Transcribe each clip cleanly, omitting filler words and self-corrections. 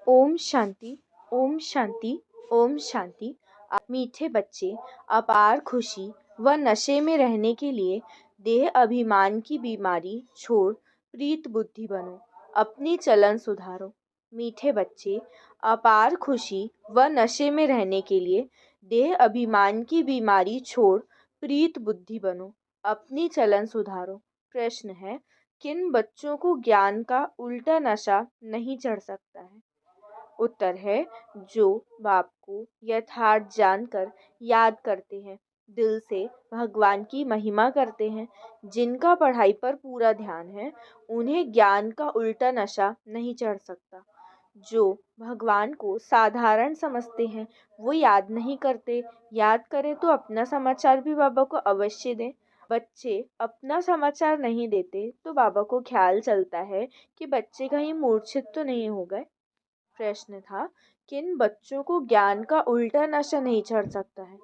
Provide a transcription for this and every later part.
ओम शांति, ओम शांति, ओम शांति। मीठे बच्चे, अपार खुशी व नशे में रहने के लिए देह अभिमान की बीमारी छोड़ प्रीत बुद्धि बनो, अपनी चलन सुधारो। मीठे बच्चे, अपार खुशी व नशे में रहने के लिए देह अभिमान की बीमारी छोड़ प्रीत बुद्धि बनो, अपनी चलन सुधारो। प्रश्न है, किन बच्चों को ज्ञान का उल्टा नशा नहीं चढ़ सकता है? उत्तर है, जो बाप को यथार्थ जानकर याद करते हैं, दिल से भगवान की महिमा करते हैं, जिनका पढ़ाई पर पूरा ध्यान है, उन्हें ज्ञान का उल्टा नशा नहीं चढ़ सकता। जो भगवान को साधारण समझते हैं, वो याद नहीं करते। याद करें तो अपना समाचार भी बाबा को अवश्य दें। बच्चे अपना समाचार नहीं देते तो बाबा को ख्याल चलता है कि बच्चे कहीं मूर्छित तो नहीं हो गए। प्रश्न था, किन बच्चों को ज्ञान का उल्टा नशा नहीं चढ़ सकता है?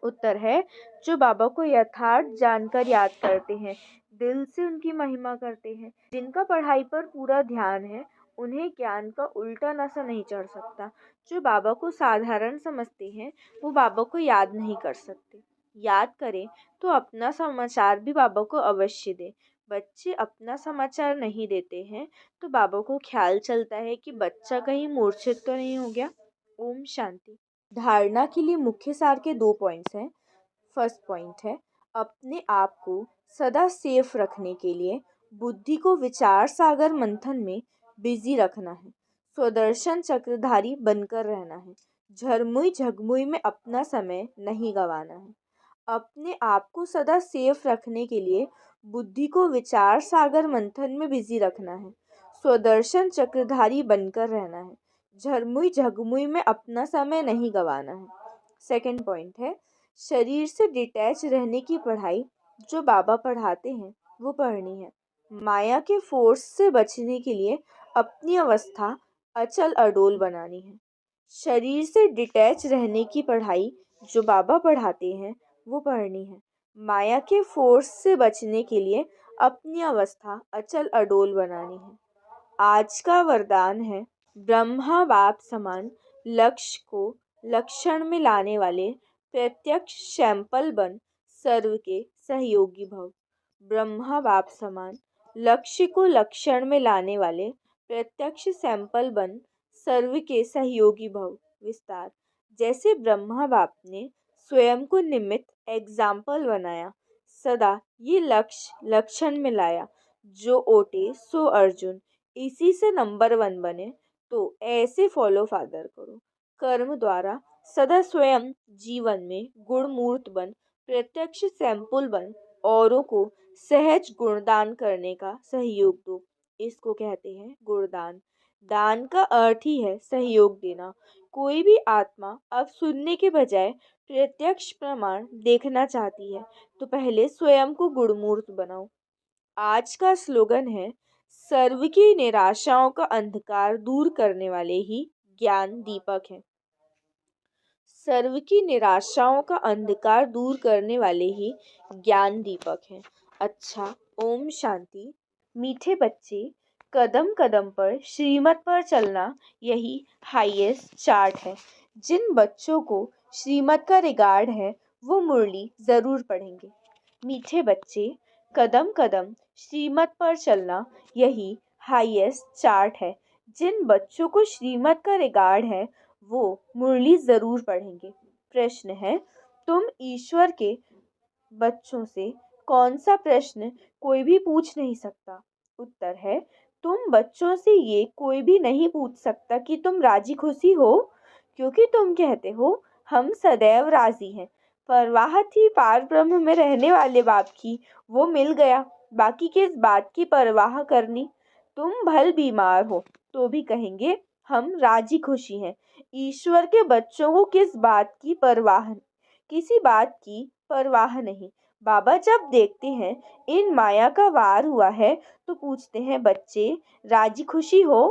उत्तर है, जो बाबा को यथार्थ जानकर याद करते हैं, दिल से उनकी महिमा करते हैं, जिनका पढ़ाई पर पूरा ध्यान है, उन्हें ज्ञान का उल्टा नशा नहीं चढ़ सकता। जो बाबा को साधारण समझते हैं, वो बाबा को याद नहीं कर सकते। याद करें तो अपना समाचार भी बाबा को अवश्य दें। बच्चे अपना समाचार नहीं देते हैं तो बाबा को ख्याल चलता है कि बच्चा कहीं मूर्छित तो नहीं हो गया। ओम शांति। धारणा के लिए मुख्य सार के 2 पॉइंट्स हैं। फर्स्ट पॉइंट है, अपने आप को सदा सेफ रखने के लिए बुद्धि को विचार सागर मंथन में बिजी रखना है, स्वदर्शन चक्रधारी बनकर रहना है, झरमुई झगमुई में अपना समय नहीं गंवाना है। अपने आप को सदा सेफ रखने के लिए बुद्धि को विचार सागर मंथन में बिजी रखना है, स्वदर्शन चक्रधारी बनकर रहना है, झरमुई झगमुई में अपना समय नहीं गंवाना है। सेकंड पॉइंट है, शरीर से डिटैच रहने की पढ़ाई जो बाबा पढ़ाते हैं वो पढ़नी है। माया के फोर्स से बचने के लिए अपनी अवस्था अचल अडोल बनानी है। शरीर से डिटैच रहने की पढ़ाई जो बाबा पढ़ाते हैं वो पढ़नी है। माया के फोर्स से बचने के लिए अपनी अवस्था अचल अडोल बनानी है। आज का वरदान है, ब्रह्मा बाप समान लक्ष्य को लक्षण में लाने वाले प्रत्यक्ष सैंपल बन सर्व के सहयोगी भव। ब्रह्मा बाप समान लक्ष्य को लक्षण में लाने वाले प्रत्यक्ष सैंपल बन सर्व के सहयोगी भव। विस्तार, जैसे ब्रह्मा बाप ने स्वयं को निमित्त एग्जाम्पल बनाया, सदा ये लक्ष्य लक्षण में लाया, जो ओटे सो अर्जुन, इसी से नंबर 1 बने, तो ऐसे फॉलो फादर करो। कर्म द्वारा सदा स्वयं जीवन में गुणमूर्त बन, प्रत्यक्ष सैंपल बन, औरों को सहज गुणदान करने का सहयोग दो। इसको कहते हैं गुणदान। दान का अर्थ ही है सहयोग देना। कोई भी आत्मा अब सुनने के बजाय प्रत्यक्ष प्रमाण देखना चाहती है तो पहले स्वयं को गुणमूर्त बनाओ। आज का स्लोगन है, सर्व की निराशाओं का अंधकार दूर करने वाले ही ज्ञान दीपक हैं। सर्व की निराशाओं का अंधकार दूर करने वाले ही ज्ञान दीपक हैं। अच्छा, ओम शांति। मीठे बच्चे, कदम कदम पर श्रीमत पर चलना यही हाईएस्ट चार्ट है। जिन बच्चों को श्रीमत का रिगार्ड है वो मुरली ज़रूर पढ़ेंगे। मीठे बच्चे, कदम कदम श्रीमत पर चलना यही हाईएस्ट चार्ट है। जिन बच्चों को श्रीमत का रिगार्ड है वो मुरली ज़रूर पढ़ेंगे। प्रश्न है, तुम ईश्वर के बच्चों से कौन सा प्रश्न कोई भी पूछ नहीं सकता? उत्तर है, तुम बच्चों से ये कोई भी नहीं पूछ सकता कि तुम राजी खुशी हो, क्योंकि तुम कहते हो हम सदैव राजी हैं। परवाह थी पार ब्रह्म में रहने वाले बाप की, वो मिल गया, बाकी किस बात की परवाह करनी। तुम भल बीमार हो तो भी कहेंगे हम राजी खुशी हैं। ईश्वर के बच्चों को किस बात की परवाह, किसी बात की परवाह नहीं। बाबा जब देखते हैं इन माया का वार हुआ है तो पूछते हैं, बच्चे राजी खुशी हो?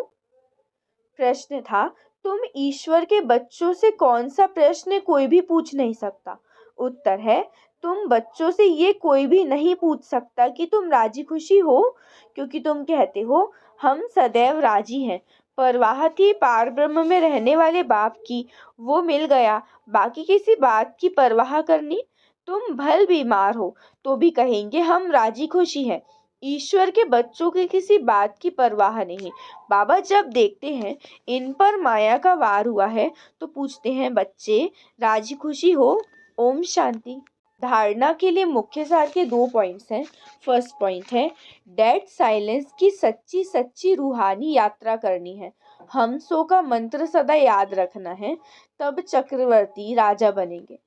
प्रश्न था, तुम ईश्वर के बच्चों से कौन सा प्रश्न कोई भी पूछ नहीं सकता? उत्तर है, तुम बच्चों से ये कोई भी नहीं पूछ सकता कि तुम राजी खुशी हो, क्योंकि तुम कहते हो हम सदैव राजी हैं। परवाह थी पार ब्रह्म में रहने वाले बाप की, वो मिल गया, बाकी किसी बात की परवाह करनी। तुम भल बीमार हो तो भी कहेंगे हम राजी खुशी हैं। ईश्वर के बच्चों की किसी बात की परवाह नहीं। बाबा जब देखते हैं इन पर माया का वार हुआ है तो पूछते हैं, बच्चे राजी खुशी हो? ओम शांति। धारणा के लिए मुख्य सार के 2 पॉइंट्स हैं। फर्स्ट पॉइंट है डेड साइलेंस की सच्ची सच्ची रूहानी यात्रा करनी है। हम सो का मंत्र सदा याद रखना है, तब चक्रवर्ती राजा बनेंगे।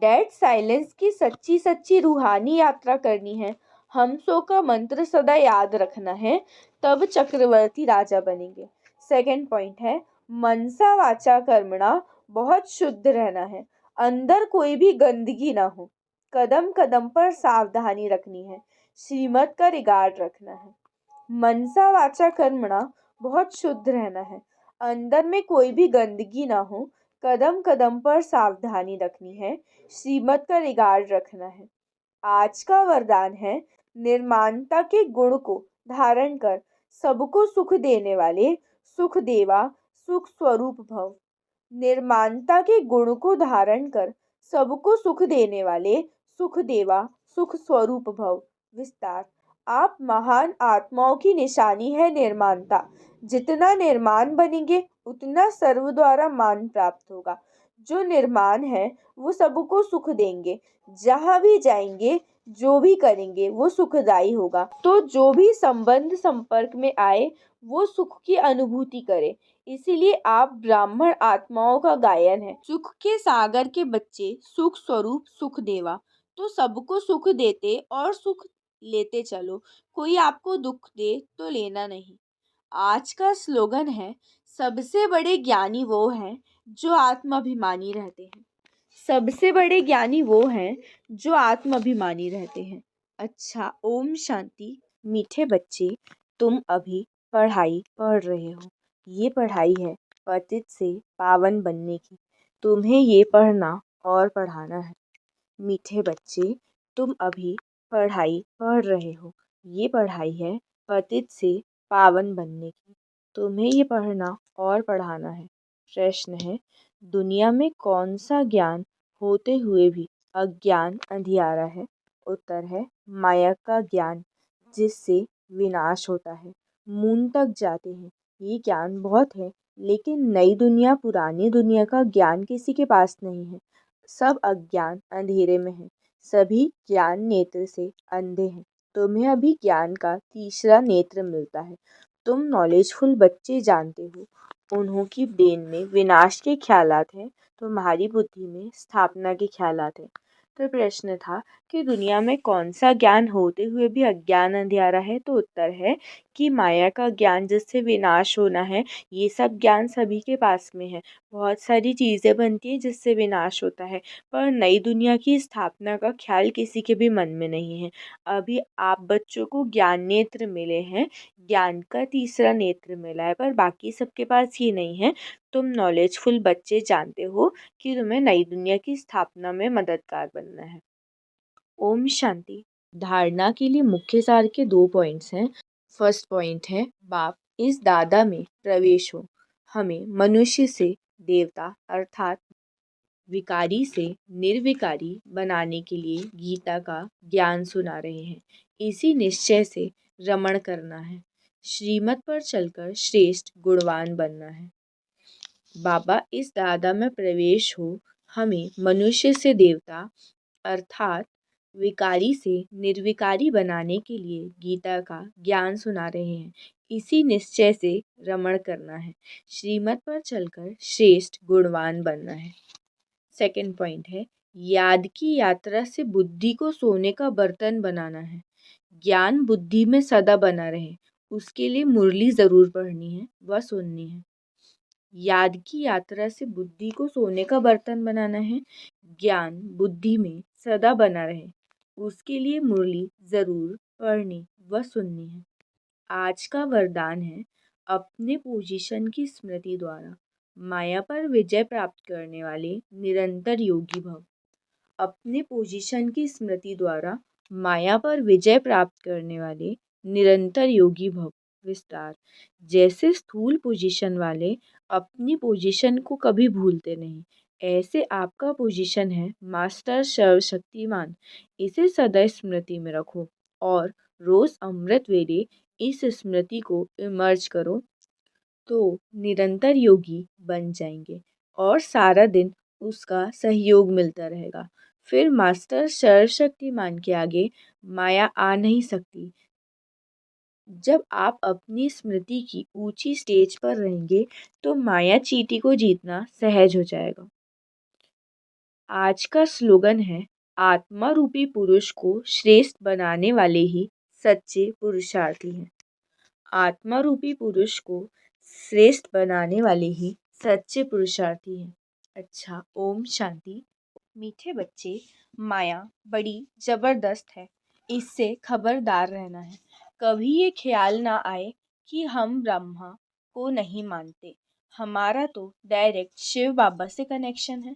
डेड साइलेंस की सच्ची सच्ची रूहानी यात्रा करनी है। हम सो का मंत्र सदा याद रखना है, तब चक्रवर्ती राजा बनेंगे। सेकंड पॉइंट है मनसा वाचा कर्मणा, बहुत शुद्ध रहना है, अंदर कोई भी गंदगी ना हो। कदम कदम पर सावधानी रखनी है, श्रीमत का रिगार्ड रखना है। मनसा वाचा कर्मणा, बहुत शुद्ध रहना है, अंदर में कोई भी गंदगी ना हो, कदम कदम पर सावधानी रखनी है, श्रीमत का रिगार्ड रखना है। आज का वरदान है निर्माणता के गुण को धारण कर सबको सुख देने वाले सुख देवा सुख स्वरूप भव। निर्माणता के गुण को धारण कर सबको सुख देने वाले सुख देवा सुख स्वरूप भव। विस्तार। आप महान आत्माओं की निशानी है निर्माणता। जितना निर्माण बनेंगे उतना सर्व द्वारा मान प्राप्त होगा। जो निर्माण है वो सबको सुख देंगे। जहाँ भी जाएंगे जो भी करेंगे वो सुखदायी होगा। तो जो भी संबंध संपर्क में आए वो सुख की अनुभूति करे। इसीलिए आप ब्राह्मण आत्माओं का गायन है। सुख के सागर के बच्चे सुख स्वरूप सुख देवा, तो सबको सुख देते और सुख लेते चलो। कोई आपको दुख दे तो लेना नहीं। आज का स्लोगन है सबसे बड़े ज्ञानी वो हैं जो आत्माभिमानी रहते हैं। सबसे बड़े ज्ञानी वो हैं जो आत्माभिमानी रहते हैं। अच्छा, ओम शांति। मीठे बच्चे, तुम अभी पढ़ाई पढ़ रहे हो। ये पढ़ाई है पतित से पावन बनने की। तुम्हें ये पढ़ना और पढ़ाना है। मीठे बच्चे, तुम अभी पढ़ाई पढ़ रहे हो। ये पढ़ाई है पतित से पावन बनने की। तुम्हें ये पढ़ना और पढ़ाना है। प्रश्न है, दुनिया में कौन सा ज्ञान होते हुए भी अज्ञान अंधियारा है? उत्तर है माया का ज्ञान, जिससे विनाश होता है। मून तक जाते हैं। ये ज्ञान बहुत है, लेकिन नई दुनिया पुरानी दुनिया का ज्ञान किसी के पास नहीं है। सब अज्ञान अंधेरे में है। सभी ज्ञान नेत्र से अंधे हैं। तुम्हें अभी ज्ञान का तीसरा नेत्र मिलता है। तुम नॉलेजफुल बच्चे जानते हो उन्हों की ब्रेन में विनाश के ख्यालात हैं, तुम्हारी बुद्धि में स्थापना के ख्यालात हैं। तो प्रश्न था कि दुनिया में कौन सा ज्ञान होते हुए भी अज्ञान अंधियारा है? तो उत्तर है कि माया का ज्ञान, जिससे विनाश होना है। ये सब ज्ञान सभी के पास में है। बहुत सारी चीज़ें बनती हैं जिससे विनाश होता है, पर नई दुनिया की स्थापना का ख्याल किसी के भी मन में नहीं है। अभी आप बच्चों को ज्ञान नेत्र मिले हैं, ज्ञान का तीसरा नेत्र मिला है, पर बाकी सबके पास ये नहीं है। तुम नॉलेजफुल बच्चे जानते हो कि तुम्हें नई दुनिया की स्थापना में मददगार बनना है। ओम शांति। धारणा के लिए मुख्य सार के 2 पॉइंट्स हैं। फर्स्ट पॉइंट है बाप इस दादा में प्रवेश हो। हमें मनुष्य से देवता अर्थात विकारी से निर्विकारी बनाने के लिए गीता का ज्ञान सुना रहे हैं। इसी निश्चय से रमण करना है। श्रीमत पर चलकर श्रेष्ठ गुणवान बनना है। बाबा इस दादा में प्रवेश हो। हमें मनुष्य से देवता अर्थात विकारी से निर्विकारी बनाने के लिए गीता का ज्ञान सुना रहे हैं। इसी निश्चय से रमण करना है। श्रीमत पर चलकर श्रेष्ठ गुणवान बनना है। सेकंड पॉइंट है याद की यात्रा से बुद्धि को सोने का बर्तन बनाना है। ज्ञान बुद्धि में सदा बना रहे, उसके लिए मुरली ज़रूर पढ़नी है व सुननी है। याद की यात्रा से बुद्धि को सोने का बर्तन बनाना है। ज्ञान बुद्धि में सदा बना रहे, उसके लिए मुरली ज़रूर पढ़नी व सुननी है। आज का वरदान है अपने पोजीशन की स्मृति द्वारा माया पर विजय प्राप्त करने वाले निरंतर योगी भव। अपने पोजीशन की स्मृति द्वारा माया पर विजय प्राप्त करने वाले निरंतर योगी भव। विस्तार। जैसे स्थूल पोजीशन वाले अपनी पोजीशन को कभी भूलते नहीं, ऐसे आपका पोजीशन है मास्टर सर्वशक्तिमान। इसे सदा स्मृति में रखो और रोज अमृत वेले इस स्मृति को इमर्ज करो तो निरंतर योगी बन जाएंगे और सारा दिन उसका सहयोग मिलता रहेगा। फिर मास्टर सर्वशक्तिमान के आगे माया आ नहीं सकती। जब आप अपनी स्मृति की ऊंची स्टेज पर रहेंगे तो माया चींटी को जीतना सहज हो जाएगा। आज का स्लोगन है, आत्मा रूपी पुरुष को श्रेष्ठ बनाने वाले ही सच्चे पुरुषार्थी हैं। आत्मा रूपी पुरुष को श्रेष्ठ बनाने वाले ही सच्चे पुरुषार्थी हैं। अच्छा, ओम शांति। मीठे बच्चे, माया बड़ी जबरदस्त है, इससे खबरदार रहना है। कभी ये ख्याल ना आए कि हम ब्रह्मा को नहीं मानते, हमारा तो डायरेक्ट शिव बाबा से कनेक्शन है।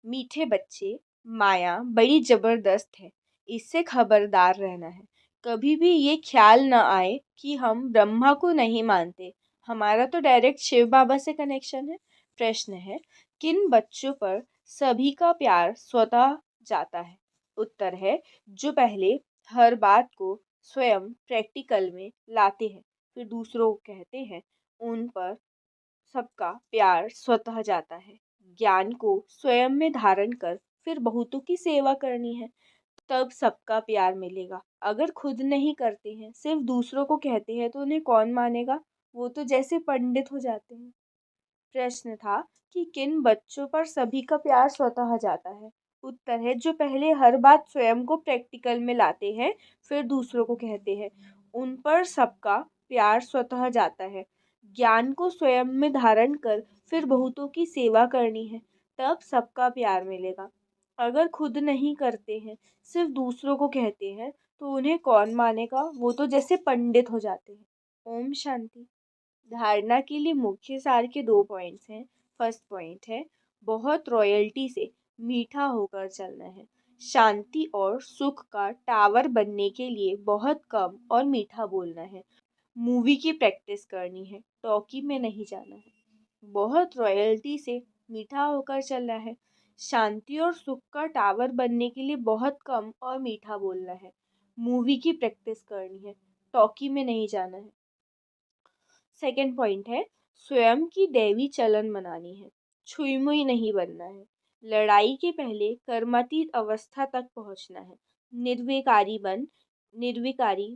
मीठे बच्चे, माया बड़ी जबरदस्त है, इससे खबरदार रहना है। कभी भी ये ख्याल न आए कि हम ब्रह्मा को नहीं मानते, हमारा तो डायरेक्ट शिव बाबा से कनेक्शन है। प्रश्न है, किन बच्चों पर सभी का प्यार स्वतः जाता है? उत्तर है, जो पहले हर बात को स्वयं प्रैक्टिकल में लाते हैं फिर दूसरों को कहते हैं, उन पर सबका प्यार स्वतः जाता है। ज्ञान को स्वयं में धारण कर फिर बहुतों की सेवा करनी है, तब सबका प्यार मिलेगा। अगर खुद नहीं करते हैं, सिर्फ दूसरों को कहते हैं, तो उन्हें कौन मानेगा? वो तो जैसे पंडित हो जाते हैं। प्रश्न था कि किन बच्चों पर सभी का प्यार स्वतः जाता है? उत्तर है, जो पहले हर बात स्वयं को प्रैक्टिकल में लाते हैं फिर दूसरों को कहते हैं, उन पर सबका प्यार स्वतः जाता है। ज्ञान को स्वयं में धारण कर फिर बहुतों की सेवा करनी है, तब सबका प्यार मिलेगा। अगर खुद नहीं करते हैं, सिर्फ दूसरों को कहते हैं, तो उन्हें कौन मानेगा? वो तो जैसे पंडित हो जाते हैं। ओम शांति। धारणा के लिए मुख्य सार के 2 पॉइंट्स हैं। फर्स्ट पॉइंट है, बहुत रॉयल्टी से मीठा होकर चलना है। शांति और सुख का टावर बनने के लिए बहुत कम और मीठा बोलना है। मूवी की प्रैक्टिस करनी है, टॉकी में नहीं जाना है। बहुत रॉयल्टी से मीठा होकर चलना है। शांति और सुख का टावर बनने के लिए बहुत कम और मीठा बोलना है। मूवी की प्रैक्टिस करनी है, टॉकी में नहीं जाना है। सेकंड पॉइंट है, स्वयं की दैवी चलन मनानी है, छुई मुई नहीं बनना है। लड़ाई के पहले कर्मातीत अवस्था तक पहुंचना है। निर्विकारी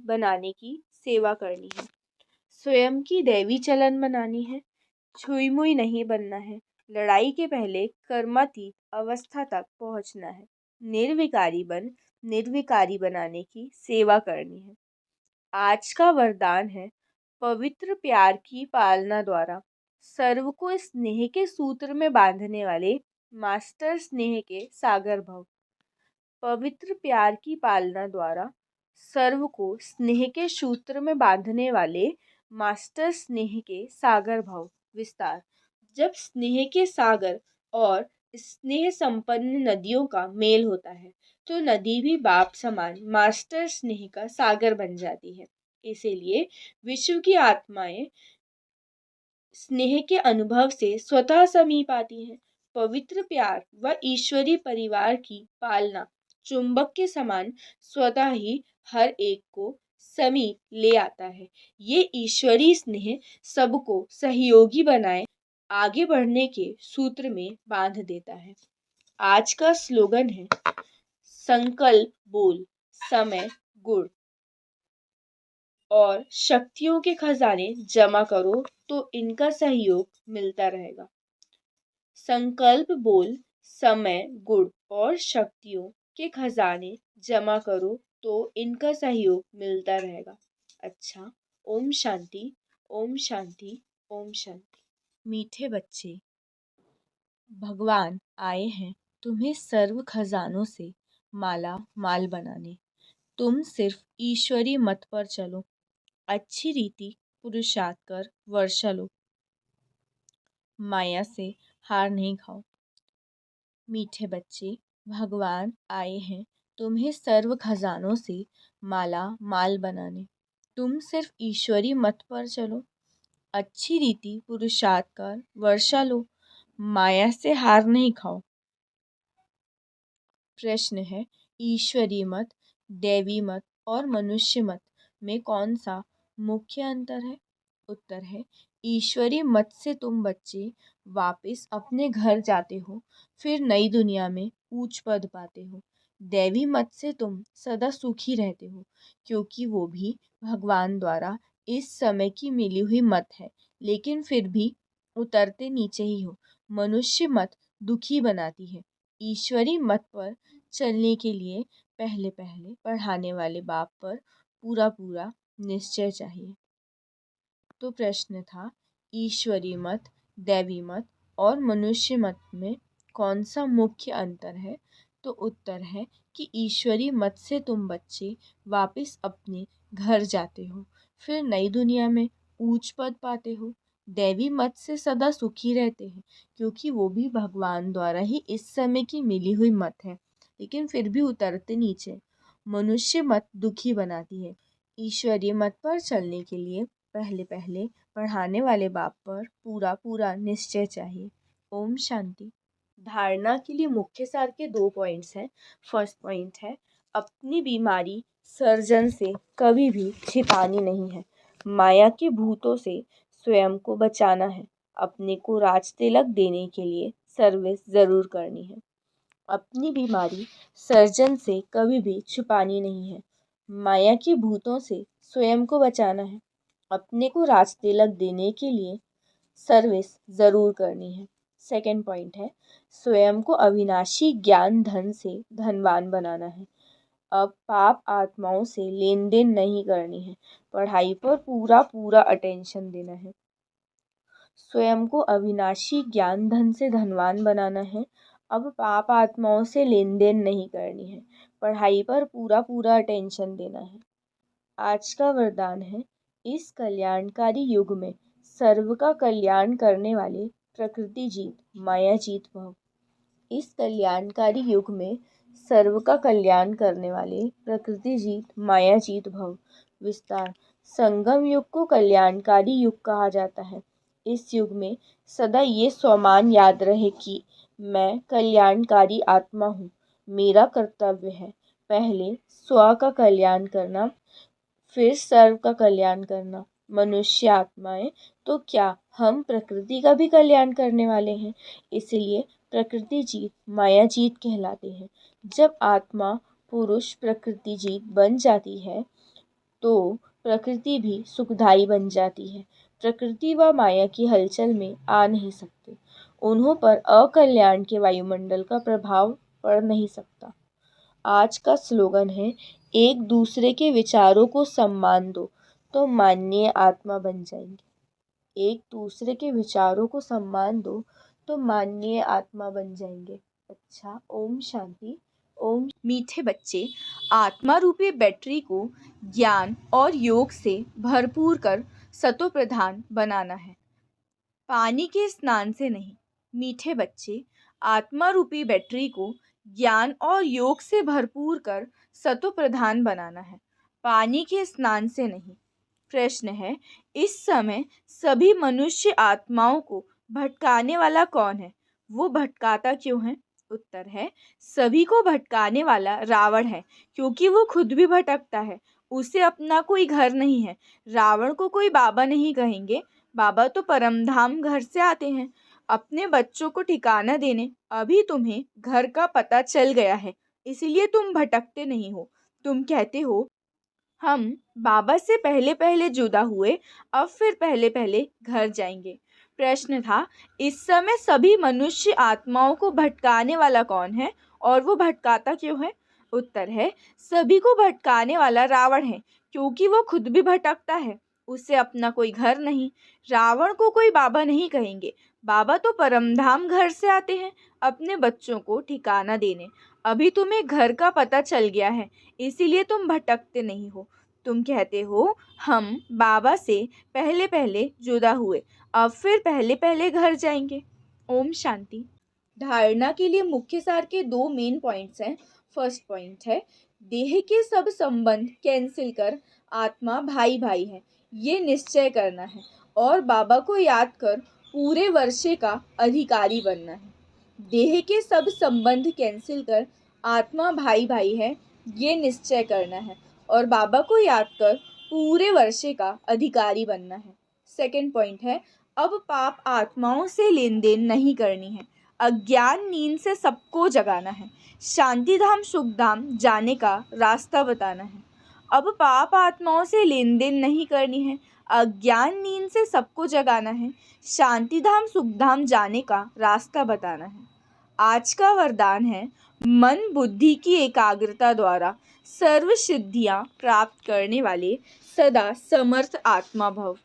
बनाने की सेवा करनी है। स्वयं की दैवी चलन मनानी है, छुई मुई नहीं बनना है। लड़ाई के पहले कर्मातीत अवस्था तक पहुंचना है। निर्विकारी बनाने की सेवा करनी है। आज का वरदान है, पवित्र प्यार की पालना द्वारा सर्व को स्नेह के सूत्र में बांधने वाले मास्टर स्नेह के सागर भव। पवित्र प्यार की पालना द्वारा सर्व को स्नेह के सूत्र में बांधने वाले मास्टर स्नेह के सागर भव। विस्तार। जब स्नेह के सागर और स्नेह संपन्न नदियों का मेल होता है, तो नदी भी बाप समान मास्टर स्नेह का सागर बन जाती है। इसीलिए विश्व की आत्माएं स्नेह के अनुभव से स्वतः समीप आती हैं। पवित्र प्यार व ईश्वरीय परिवार की पालना चुंबक के समान स्वतः ही हर एक को समीप ले आता है। ये ईश्वरीय स्नेह सबको सहयोगी बनाए आगे बढ़ने के सूत्र में बांध देता है। आज का स्लोगन है, संकल्प बोल, समय गुड़ और शक्तियों के खजाने जमा करो तो इनका सहयोग मिलता रहेगा। संकल्प बोल, समय गुड़ और शक्तियों के खजाने जमा करो तो इनका सहयोग मिलता रहेगा। अच्छा, ओम शांति, ओम शांति, ओम शांति। मीठे बच्चे, भगवान आए हैं तुम्हें सर्व खजानों से माला माल बनाने। तुम सिर्फ ईश्वरी मत पर चलो, अच्छी रीति पुरुषार्थ कर वर्षा लो, माया से हार नहीं खाओ। मीठे बच्चे, भगवान आए हैं तुम्हें सर्व खजानों से माला माल बनाने। तुम सिर्फ ईश्वरी मत पर चलो, अच्छी रीति पुरुषार्थ कर वर्षा लो, माया से हार नहीं खाओ। प्रश्न है, ईश्वरी मत, दैवी मत और मनुष्य मत में कौन सा मुख्य अंतर है? उत्तर है, ईश्वरी मत से तुम बच्चे वापस अपने घर जाते हो, फिर नई दुनिया में ऊंच पद पाते हो। दैवी मत से तुम सदा सुखी रहते हो, क्योंकि वो भी भगवान द्वारा इस समय की मिली हुई मत है, लेकिन फिर भी उतरते नीचे ही हो। मनुष्य मत दुखी बनाती है। ईश्वरी मत पर चलने के लिए पहले पहले पढ़ाने वाले बाप पर पूरा पूरा निश्चय चाहिए। तो प्रश्न था, ईश्वरी मत, दैवी मत और मनुष्य मत में कौन सा मुख्य अंतर है? तो उत्तर है कि ईश्वरी मत से तुम बच्चे वापस अपने घर जाते हो, फिर नई दुनिया में ऊंच पद पाते हो। दैवी मत से सदा सुखी रहते हैं, क्योंकि वो भी भगवान द्वारा ही इस समय की मिली हुई मत है, लेकिन फिर भी उतरते नीचे। मनुष्य मत दुखी बनाती है। ईश्वरीय मत पर चलने के लिए पहले पहले पढ़ाने वाले बाप पर पूरा पूरा निश्चय चाहिए। ओम शांति। धारणा के लिए मुख्य सार के 2 पॉइंट्स हैं। फर्स्ट पॉइंट है, अपनी बीमारी सर्जन से कभी भी छिपानी नहीं है। माया के भूतों से स्वयं को बचाना है। अपने को राज तिलक देने के लिए सर्विस ज़रूर करनी है। अपनी बीमारी सर्जन से कभी भी छुपानी नहीं है। माया के भूतों से स्वयं को बचाना है। अपने को राज तिलक देने के लिए सर्विस ज़रूर करनी है। सेकंड पॉइंट है, स्वयं को अविनाशी ज्ञान धन से धनवान बनाना है। अब पाप आत्माओं से लेन देन नहीं करनी है। पढ़ाई पर पूरा पूरा अटेंशन देना है। स्वयं को अविनाशी ज्ञान धन से धनवान बनाना है। अब पाप आत्माओं से लेन देन नहीं करनी है। पढ़ाई पर पूरा पूरा अटेंशन देना है। आज का वरदान है, इस कल्याणकारी युग में सर्व का कल्याण करने वाले प्रकृति जीत माया जीत भव। इस कल्याणकारी युग में सर्व का कल्याण करने वाले प्रकृति जीत माया जीत भव। विस्तार, संगम युग को कल्याणकारी युग कहा जाता है। इस युग में सदा ये स्वमान याद रहे कि मैं कल्याणकारी आत्मा हूँ। मेरा कर्तव्य है पहले स्व का कल्याण करना, फिर सर्व का कल्याण करना। मनुष्य आत्माएं तो क्या, हम प्रकृति का भी कल्याण करने वाले हैं। इसलिए प्रकृति जीत माया जीत कहलाते हैं। जब आत्मा पुरुष प्रकृति जीत बन जाती है तो प्रकृति भी सुखदायी बन जाती है। प्रकृति व माया की हलचल में आ नहीं सकते। उन्हों पर अकल्याण के वायुमंडल का प्रभाव पड़ नहीं सकता। आज का स्लोगन है, एक दूसरे के विचारों को सम्मान दो तो माननीय आत्मा बन जाएंगे। एक दूसरे के विचारों को सम्मान दो तो माननीय आत्मा बन जाएंगे। अच्छा, ओम शांति। ओम। मीठे बच्चे, आत्मा रूपी बैटरी को ज्ञान और योग से भरपूर कर सतो प्रधान बनाना है, पानी के स्नान से नहीं। मीठे बच्चे, आत्मा रूपी बैटरी को ज्ञान और योग से भरपूर कर सतो प्रधान बनाना है, पानी के स्नान से नहीं। प्रश्न है, इस समय सभी मनुष्य आत्माओं को भटकाने वाला कौन है? वो भटकाता क्यों है? उत्तर है, सभी को भटकाने वाला रावण है, क्योंकि वो खुद भी भटकता है। उसे अपना कोई घर नहीं है। रावण को कोई बाबा नहीं कहेंगे। बाबा तो परमधाम घर से आते हैं अपने बच्चों को ठिकाना देने। अभी तुम्हें घर का पता चल गया है, इसलिए तुम भटकते नहीं हो। तुम कहते हो, हम बाबा से पहले पहले जुदा हुए, अब फिर पहले पहले घर जाएंगे। प्रश्न था, इस समय सभी मनुष्य आत्माओं को भटकाने वाला कौन है और वो भटकाता क्यों है? उत्तर है, सभी को भटकाने वाला रावण है, क्योंकि वो खुद भी भटकता है। उसे अपना कोई घर नहीं। रावण को कोई बाबा नहीं कहेंगे। बाबा तो परमधाम घर से आते हैं अपने बच्चों को ठिकाना देने। अभी तुम्हें घर का पता चल गया है, इसीलिए तुम भटकते नहीं हो। तुम कहते हो, हम बाबा से पहले पहले जुदा हुए, अब फिर पहले पहले घर जाएंगे। ओम शांति। धारणा के लिए मुख्य सार के 2 मेन पॉइंट्स हैं। फर्स्ट पॉइंट है, देह के सब संबंध कैंसिल कर आत्मा भाई भाई है, ये निश्चय करना है और बाबा को याद कर पूरे वर्षे का अधिकारी बनना है। देह के सब संबंध कैंसिल कर आत्मा भाई भाई है, ये निश्चय करना है और बाबा को याद कर पूरे वर्षे का अधिकारी बनना है। सेकंड पॉइंट है, अब पाप आत्माओं से लेन देन नहीं करनी है, अज्ञान नींद से सबको जगाना है, शांति धाम सुख धाम जाने का रास्ता बताना है। अब पाप आत्माओं से लेन देन नहीं करनी है, अज्ञान नींद से सबको जगाना है, शांति धाम सुख धाम जाने का रास्ता बताना है। आज का वरदान है, मन बुद्धि की एकाग्रता द्वारा सर्व सिद्धियां प्राप्त करने वाले सदा समर्थ आत्मा भव।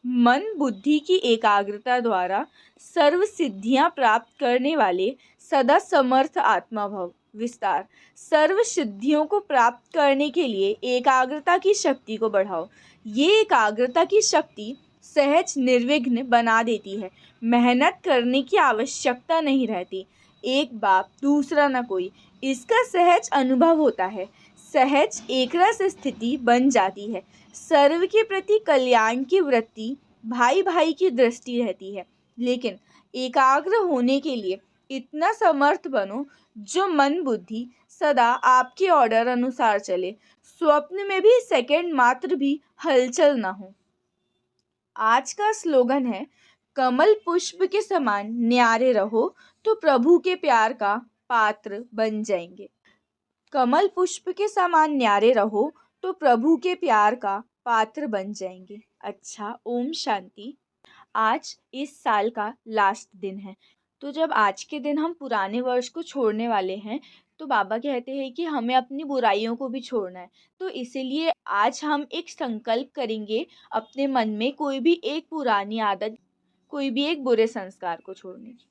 मन बुद्धि की एकाग्रता द्वारा सर्व सिद्धियां प्राप्त करने वाले सदा समर्थ आत्मा भव। विस्तार, सर्व सिद्धियों को प्राप्त करने के लिए एकाग्रता की शक्ति को बढ़ाओ। ये एकाग्रता की शक्ति सहज निर्विघ्न बना देती है, मेहनत करने की आवश्यकता नहीं रहती। एक बाप दूसरा न कोई, इसका सहज अनुभव होता है, सहज एकरस स्थिति बन जाती है। सर्व के प्रति कल्याण की वृत्ति, भाई भाई की दृष्टि रहती है। लेकिन एकाग्र होने के लिए इतना समर्थ बनो जो मन बुद्धि सदा आपके ऑर्डर अनुसार चले, स्वप्न में भी सेकंड मात्र भी हलचल ना हो। आज का स्लोगन है, कमल पुष्प के समान न्यारे रहो तो प्रभु के प्यार का पात्र बन जाएंगे। कमल पुष्प के समान न्यारे रहो तो प्रभु के प्यार का पात्र बन जाएंगे। अच्छा, ओम शांति। आज इस साल का लास्ट दिन है, तो जब आज के दिन हम पुराने वर्ष को छोड़ने वाले हैं, तो बाबा कहते हैं कि हमें अपनी बुराइयों को भी छोड़ना है। तो इसीलिए आज हम एक संकल्प करेंगे अपने मन में कोई भी एक पुरानी आदत, कोई भी एक बुरे संस्कार को छोड़ने की।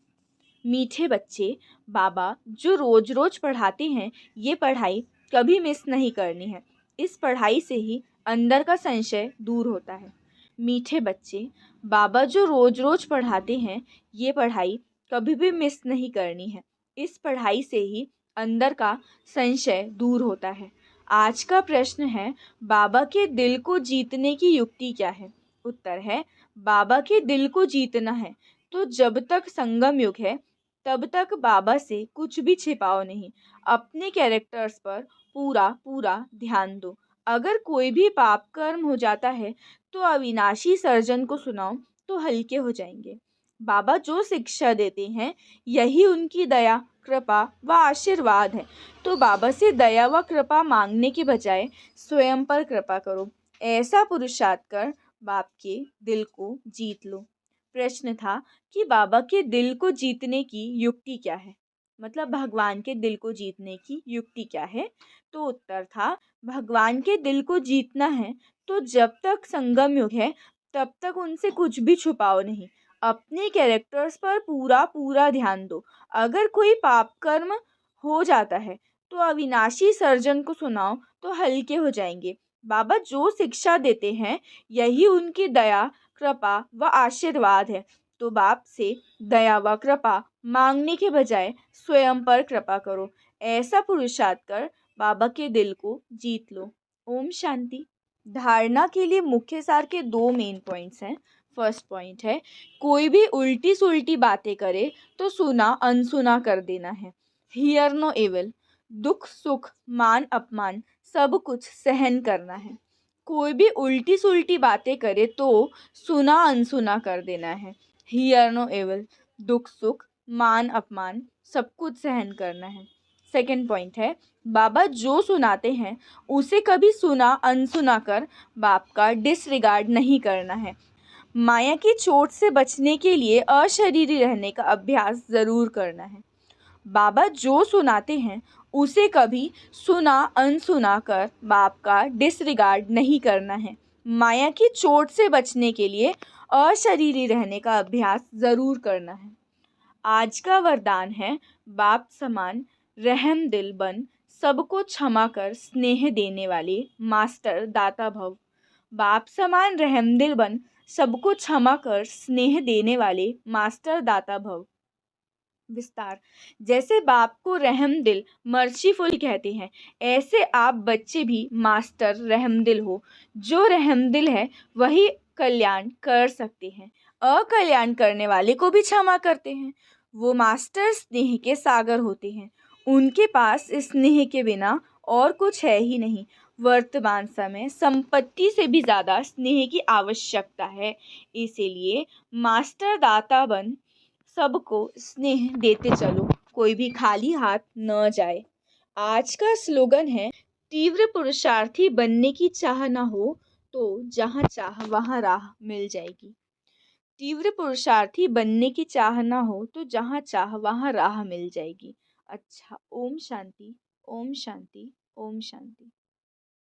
मीठे बच्चे, बाबा जो रोज रोज पढ़ाते हैं, ये पढ़ाई कभी मिस नहीं करनी है। इस पढ़ाई से ही अंदर का संशय दूर होता है। मीठे बच्चे, बाबा जो रोज रोज पढ़ाते हैं, ये पढ़ाई कभी भी मिस नहीं करनी है। इस पढ़ाई से ही अंदर का संशय दूर होता है। आज का प्रश्न है, बाबा के दिल को जीतने की युक्ति क्या है? उत्तर है, बाबा के दिल को जीतना है तो जब तक संगम युग है तब तक बाबा से कुछ भी छिपाओ नहीं। अपने कैरेक्टर्स पर पूरा पूरा ध्यान दो। अगर कोई भी पाप कर्म हो जाता है तो अविनाशी सर्जन को सुनाओ तो हल्के हो जाएंगे। बाबा जो शिक्षा देते हैं, यही उनकी दया, कृपा व आशीर्वाद है। तो बाबा से दया व कृपा मांगने के बजाय स्वयं पर कृपा करो। ऐसा पुरुषार्थ कर बाप के दिल को जीत लो। प्रश्न था कि बाबा के दिल को जीतने की युक्ति क्या है, मतलब भगवान के दिल को जीतने की युक्ति क्या है? तो उत्तर था, भगवान के दिल को जीतना है तो जब तक संगम युग है तब तक उनसे कुछ भी छुपाओ नहीं। अपने कैरेक्टर्स पर पूरा पूरा ध्यान दो। अगर कोई पाप कर्म हो जाता है तो अविनाशी सर्जन को सुनाओ तो हल्के हो जाएंगे। बाबा जो शिक्षा देते हैं, यही उनकी दया, कृपा व आशीर्वाद है। तो बाप से दया व कृपा मांगने के बजाय स्वयं पर कृपा करो। ऐसा पुरुषार्थ कर बाबा के दिल को जीत लो। ओम शांति। धारणा के लिए मुख्य सार के 2 मेन पॉइंट्स हैं। फर्स्ट पॉइंट है, कोई भी उल्टी सुल्टी बातें करे तो सुना अनसुना कर देना है। हियर नो एविल, दुख सुख मान अपमान सब कुछ सहन करना है। कोई भी उल्टी सुल्टी बातें करे तो सुना अनसुना कर देना है। हियर नो एविल, दुख सुख मान अपमान सब कुछ सहन करना है। सेकंड पॉइंट है, बाबा जो सुनाते हैं उसे कभी सुना अनसुना कर बाप का डिसरिगार्ड नहीं करना है। माया की चोट से बचने के लिए अशरीरी रहने का अभ्यास ज़रूर करना है। बाबा जो सुनाते हैं उसे कभी सुना अनसुना कर बाप का डिसरिगार्ड नहीं करना है। माया की चोट से बचने के लिए अशरीरी रहने का अभ्यास ज़रूर करना है। आज का वरदान है, बाप समान रहम दिल बन सबको क्षमा कर स्नेह देने वाले मास्टर दाता भव। बाप समान रहम दिल बन सबको क्षमा कर स्नेह देने वाले मास्टर दाता भव। विस्तार। जैसे बाप को रहमदिल मर्सीफुल कहते हैं, ऐसे आप बच्चे भी मास्टर रहमदिल हो। जो रहमदिल है वही कल्याण कर सकते हैं, अकल्याण करने वाले को भी क्षमा करते हैं। वो मास्टर स्नेह के सागर होते हैं, उनके पास स्नेह के बिना और कुछ है ही नहीं। वर्तमान समय संपत्ति से भी ज़्यादा स्नेह की आवश्यकता है, इसीलिए मास्टर दाता बन सबको स्नेह देते चलो, कोई भी खाली हाथ न जाए। आज का स्लोगन है, तीव्र पुरुषार्थी बनने की चाह ना हो तो जहाँ चाह वहाँ राह मिल जाएगी। तीव्र पुरुषार्थी बनने की चाह ना हो तो जहाँ चाह वहाँ राह मिल जाएगी। अच्छा, ओम शांति, ओम शांति, ओम शांति।